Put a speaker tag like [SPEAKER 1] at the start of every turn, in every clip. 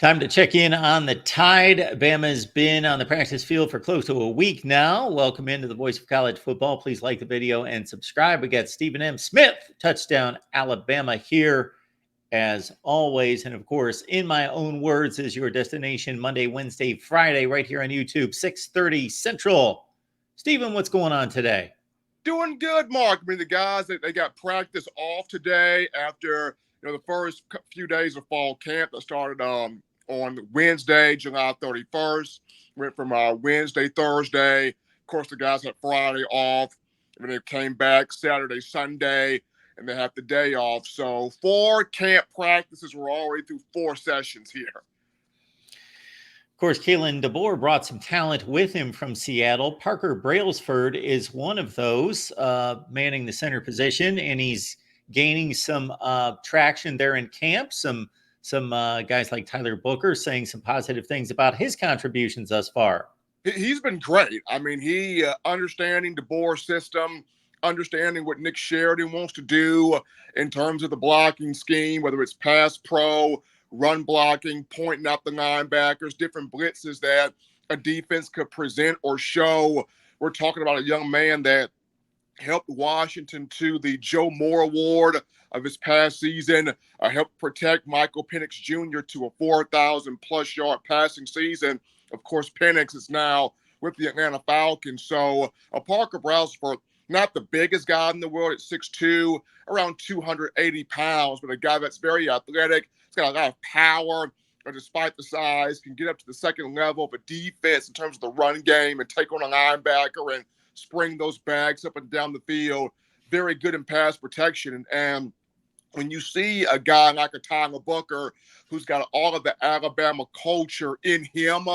[SPEAKER 1] Time to check in on the Tide. Bama's been on the practice field for close to a week now. Welcome into the Voice of College Football. Please like the video and subscribe. We got Stephen M. Smith, touchdown Alabama here as always. And of course, in my own words, is your destination Monday, Wednesday, Friday, right here on YouTube, 6:30 Central. Stephen, what's going on today?
[SPEAKER 2] Doing good, Mark. I mean, the guys they got practice off today after the first few days of fall camp that started on Wednesday, July 31st. Went from Wednesday, Thursday. Of course, the guys had Friday off, and then they came back Saturday, Sunday, and they have the day off. So 4 camp practices. We're already through 4 sessions here.
[SPEAKER 1] Of course, Jaylen brought some talent with him from Seattle. Parker Brailsford is one of those, manning the center position, and he's gaining some traction there in camp. Some guys like Tyler Booker saying some positive things about his contributions thus far.
[SPEAKER 2] He's been great. I mean, he understanding DeBoer's system, understanding what Nick Sheridan wants to do in terms of the blocking scheme, whether it's pass pro, run blocking, pointing out the linebackers, different blitzes that a defense could present or show. We're talking about a young man that helped Washington to the Joe Moore Award of his past season, helped protect Michael Penix Jr. to a 4,000-plus yard passing season. Of course, Penix is now with the Atlanta Falcons. So Parker Brailsford, not the biggest guy in the world at 6'2", around 280 pounds, but a guy that's very athletic. He's got a lot of power, but despite the size, can get up to the second level of a defense in terms of the run game and take on a linebacker and spring those bags up and down the field. Very good in pass protection. And when you see a guy like a Tyler Booker, who's got all of the Alabama culture in him,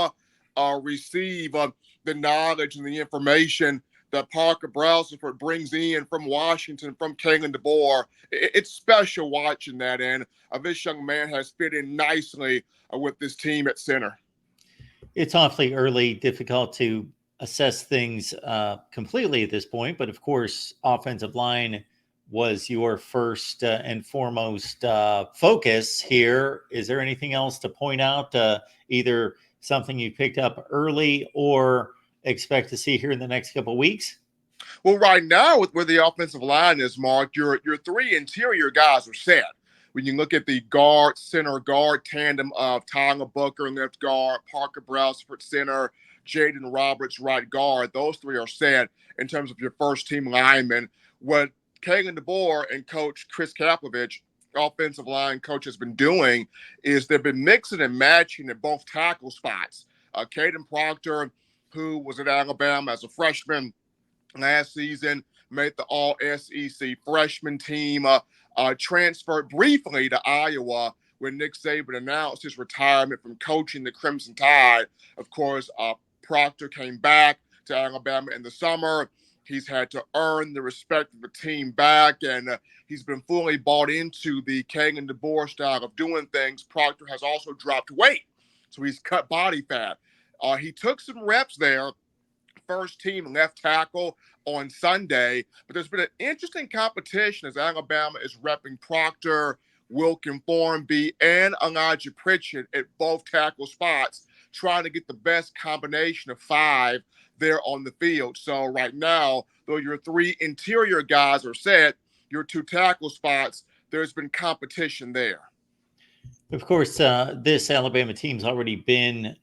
[SPEAKER 2] receive the knowledge and the information that Parker Brailsford brings in from Washington, from Jaylen DeBoer, it's special watching that. And this young man has fit in nicely with this team at center.
[SPEAKER 1] It's awfully early, difficult to assess things completely at this point. But of course, offensive line was your first and foremost focus here. Is there anything else to point out, either something you picked up early or expect to see here in the next couple of weeks?
[SPEAKER 2] Well, right now, with where the offensive line is, Mark, your 3 interior guys are set. When you look at the center guard tandem of Tyler Booker, left guard, Parker Brailsford, center, Jaden Roberts, right guard, those 3 are set in terms of your first team linemen. What Jaylen DeBoer and Coach Chris Kaplovich, offensive line coach, has been doing is they've been mixing and matching at both tackle spots. Caden Proctor, who was at Alabama as a freshman last season, made the All-SEC freshman team, transferred briefly to Iowa when Nick Saban announced his retirement from coaching the Crimson Tide. Of course, Proctor came back to Alabama in the summer. He's had to earn the respect of the team back, and he's been fully bought into the Jaylen DeBoer style of doing things. Proctor has also dropped weight, so he's cut body fat. He took some reps there, first team left tackle on Sunday, but there's been an interesting competition as Alabama is repping Proctor, Wilkin Formby, and Elijah Pritchett at both tackle spots, trying to get the best combination of 5 there on the field. So right now, though your 3 interior guys are set, your 2 tackle spots, there's been competition there.
[SPEAKER 1] Of course, this Alabama team's already been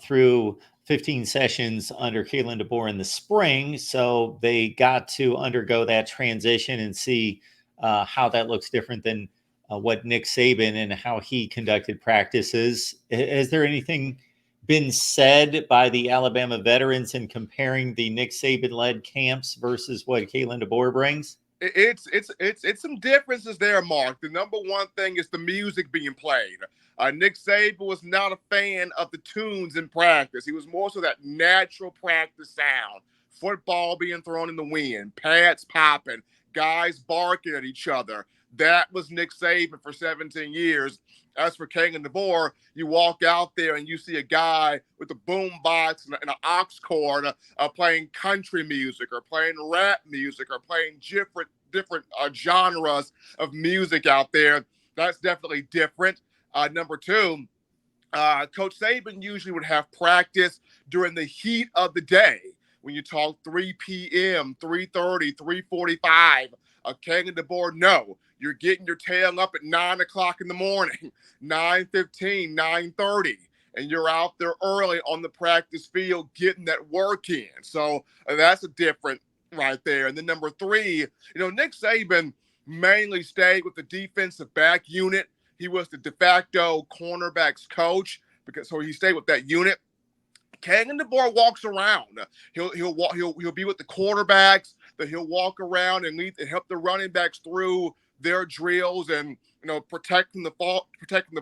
[SPEAKER 1] through 15 sessions under Jaylen DeBoer in the spring, so they got to undergo that transition and see how that looks different than what Nick Saban and how he conducted practices. Has there anything been said by the Alabama veterans in comparing the Nick Saban-led camps versus what Jaylen DeBoer brings?
[SPEAKER 2] It's some differences there, Mark. The number one thing is the music being played. Nick Saban was not a fan of the tunes in practice. He was more so that natural practice sound. Football being thrown in the wind, pads popping, guys barking at each other. That was Nick Saban for 17 years. As for Jaylen DeBoer, you walk out there and you see a guy with a boom box and an aux cord playing country music or playing rap music or playing different genres of music out there. That's definitely different. Number 2, Coach Saban usually would have practice during the heat of the day. When you talk 3 p.m., 3:30, 3:45, King and DeBoer, no. You're getting your tail up at 9 o'clock in the morning, 9:15, 9:30, and you're out there early on the practice field getting that work in. So that's a different right there. And then number three, Nick Saban mainly stayed with the defensive back unit. He was the de facto cornerbacks coach so he stayed with that unit. Kangan DeBoer walks around. He'll be with the quarterbacks. That he'll walk around and lead and help the running backs through their drills and protecting the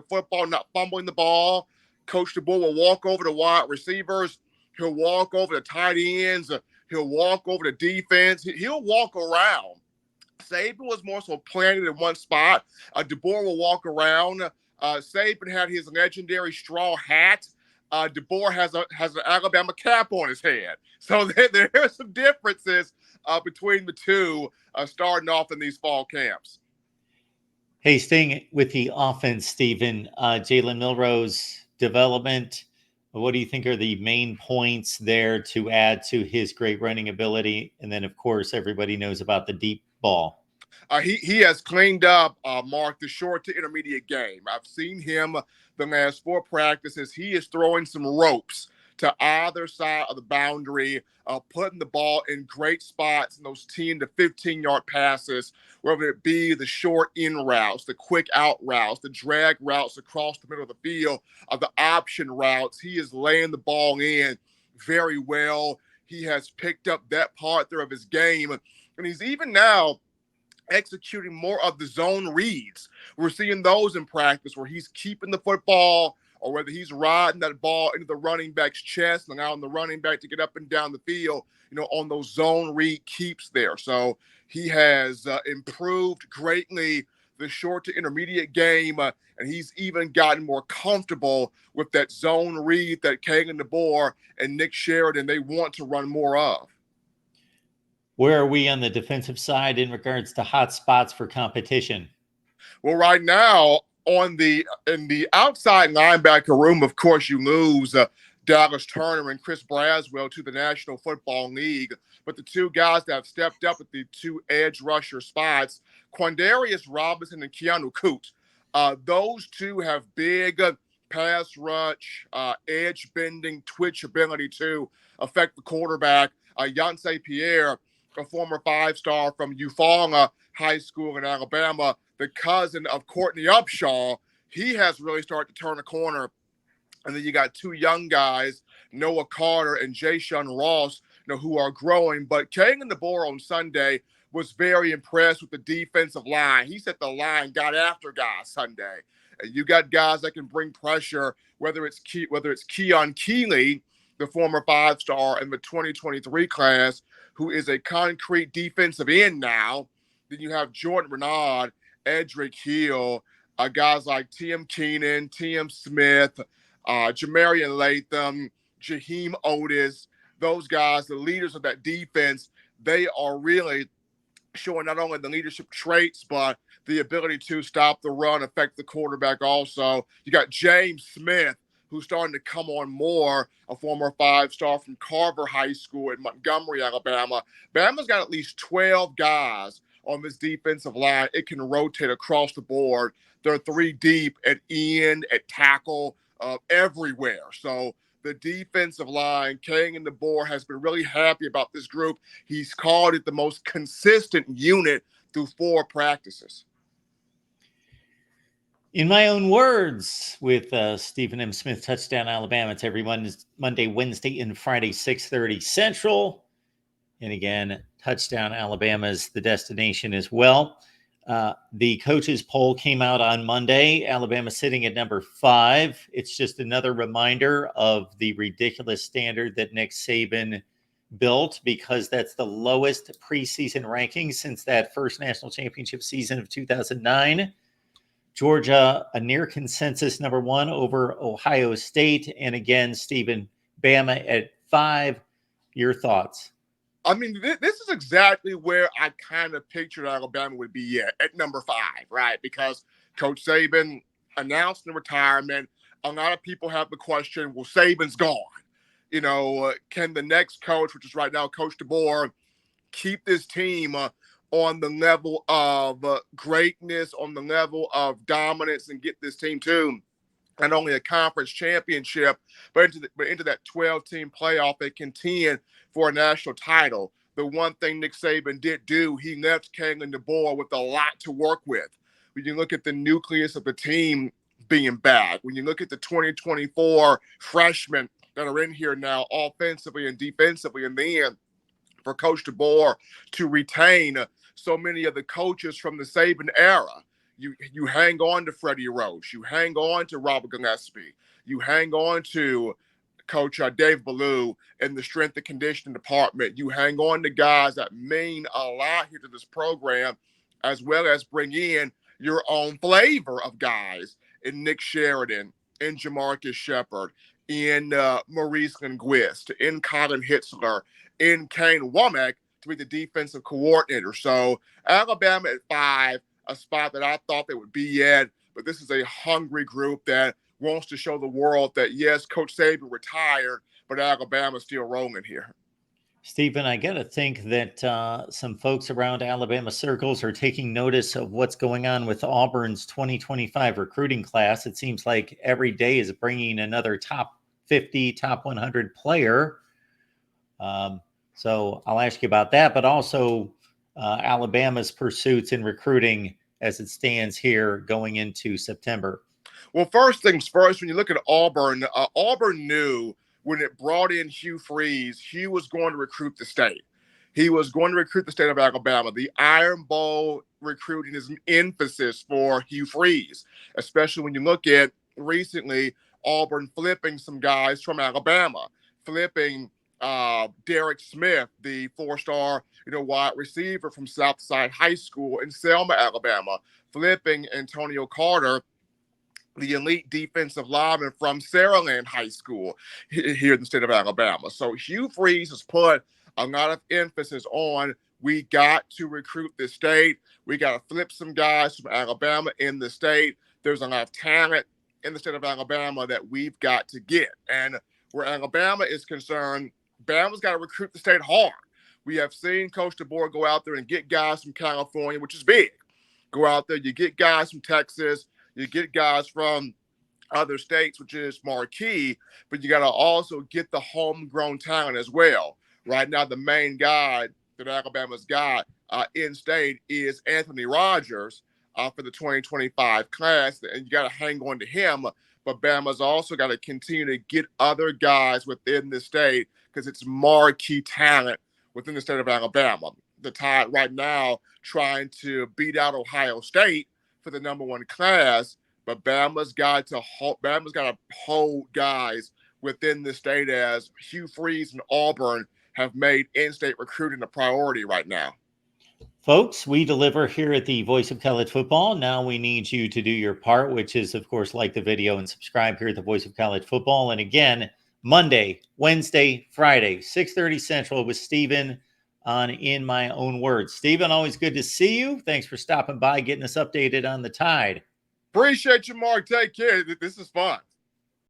[SPEAKER 2] football, not fumbling the ball. Coach DeBoer will walk over to wide receivers. He'll walk over to tight ends. He'll walk over to defense. He'll walk around. Saban was more so planted in one spot. DeBoer will walk around. Saban had his legendary straw hat. DeBoer has an Alabama cap on his head. So there are some differences between the two starting off in these fall camps.
[SPEAKER 1] Hey, staying with the offense, Stephen, Jaylen Milroe's development, what do you think are the main points there to add to his great running ability? And then, of course, everybody knows about the deep ball.
[SPEAKER 2] He has cleaned up, Mark, the short to intermediate game. I've seen him the last 4 practices. He is throwing some ropes to either side of the boundary, putting the ball in great spots in those 10 to 15-yard passes, whether it be the short in routes, the quick out routes, the drag routes across the middle of the field, the option routes. He is laying the ball in very well. He has picked up that part there of his game, and he's even now executing more of the zone reads. We're seeing those in practice where he's keeping the football or whether he's riding that ball into the running back's chest and allowing the running back to get up and down the field, on those zone read keeps there. So he has improved greatly the short to intermediate game, and he's even gotten more comfortable with that zone read that Kangan DeBoer and Nick Sheridan, they want to run more of.
[SPEAKER 1] Where are we on the defensive side in regards to hot spots for competition?
[SPEAKER 2] Well, right now in the outside linebacker room, of course, you lose Dallas Turner and Chris Braswell to the National Football League. But the two guys that have stepped up at the 2 edge rusher spots, Quandarius Robinson and Keanu Coote, those two have big pass rush, edge bending, twitch ability to affect the quarterback. Yancey Pierre, a former 5-star from Eufaula High School in Alabama, the cousin of Courtney Upshaw, he has really started to turn a corner. And then you got 2 young guys, Noah Carter and Jayshun Ross, who are growing. But Kangan DeBoer on Sunday was very impressed with the defensive line. He said the line got after guys Sunday. And you got guys that can bring pressure, whether it's Keon Keeley, the former 5-star in the 2023 class, who is a concrete defensive end now. Then you have Jordan Renaud, Edric Hill, guys like Tim Keenan, Tim Smith, Jamarian Latham, Jaheim Otis. Those guys, the leaders of that defense, they are really showing not only the leadership traits, but the ability to stop the run, affect the quarterback also. You got James Smith, who's starting to come on more, a former 5-star from Carver High School in Montgomery, Alabama. Bama's got at least 12 guys on this defensive line. It can rotate across the board. They're 3 deep at end, at tackle, everywhere. So the defensive line, Kangan DeBoer has been really happy about this group. He's called it the most consistent unit through 4 practices.
[SPEAKER 1] In my own words, with Stephen M. Smith, Touchdown Alabama, it's every Monday, Wednesday, and Friday, 6:30 Central. And again, Touchdown Alabama is the destination as well. The coaches poll came out on Monday. Alabama sitting at number 5. It's just another reminder of the ridiculous standard that Nick Saban built, because that's the lowest preseason ranking since that first national championship season of 2009. Georgia, a near consensus number 1 over Ohio State. And again, Stephen, Bama at 5. Your thoughts?
[SPEAKER 2] I mean, this is exactly where I kind of pictured Alabama would be at number 5, right? Because Coach Saban announced the retirement a lot of people have the question, well, Saban's gone. Can the next coach, which is right now Coach DeBoer, keep this team on the level of greatness, on the level of dominance, and get this team to not only a conference championship, but into that 12-team playoff and contend for a national title? The one thing Nick Saban did do, he left Kalen DeBoer with a lot to work with. When you look at the nucleus of the team being back, when you look at the 2024 freshmen that are in here now offensively and defensively, and then for Coach DeBoer to retain so many of the coaches from the Saban era. You hang on to Freddie Roach. You hang on to Robert Gillespie. You hang on to Coach Dave Ballou in the strength and conditioning department. You hang on to guys that mean a lot here to this program, as well as bring in your own flavor of guys in Nick Sheridan, in Jamarcus Shepard, in Maurice Linguist, in Colin Hitzler, in Kane Womack to be the defensive coordinator. So Alabama at 5, a spot that I thought they would be at, but this is a hungry group that wants to show the world that, yes, Coach Saban retired, but Alabama's still rolling here.
[SPEAKER 1] Stephen, I got to think that some folks around Alabama circles are taking notice of what's going on with Auburn's 2025 recruiting class. It seems like every day is bringing another top 50, top 100 player. So I'll ask you about that, but also Alabama's pursuits in recruiting as it stands here going into September.
[SPEAKER 2] Well, first things first, when you look at Auburn, Auburn knew when it brought in Hugh Freeze, Hugh was going to recruit the state. He was going to recruit the state of Alabama. The Iron Bowl recruiting is an emphasis for Hugh Freeze, especially when you look at recently Auburn flipping some guys from Alabama, flipping Derek Smith, the 4-star wide receiver from Southside High School in Selma, Alabama, flipping Antonio Carter, the elite defensive lineman from Saraland High School here in the state of Alabama. So Hugh Freeze has put a lot of emphasis on, we got to recruit this state. We got to flip some guys from Alabama in the state. There's a lot of talent in the state of Alabama that we've got to get. And where Alabama is concerned, Bama's got to recruit the state hard. We have seen Coach DeBoer go out there and get guys from California, which is big. Go out there, you get guys from Texas, you get guys from other states, which is marquee, but you got to also get the homegrown talent as well. Right now, the main guy that Alabama's got in-state is Anthony Rogers for the 2025 class, and you got to hang on to him. But Bama's also got to continue to get other guys within the state because it's marquee talent within the state of Alabama. The Tide right now trying to beat out Ohio State for the number 1 class, but Bama's got to hold guys within the state, as Hugh Freeze and Auburn have made in-state recruiting a priority right now.
[SPEAKER 1] Folks, we deliver here at the Voice of College Football. Now we need you to do your part, which is, of course, like the video and subscribe here at the Voice of College Football. And again, Monday, Wednesday, Friday, 6:30 Central with Stephen on In My Own Words. Stephen, always good to see you. Thanks for stopping by, getting us updated on the Tide.
[SPEAKER 2] Appreciate you, Mark. Take care. This is fun.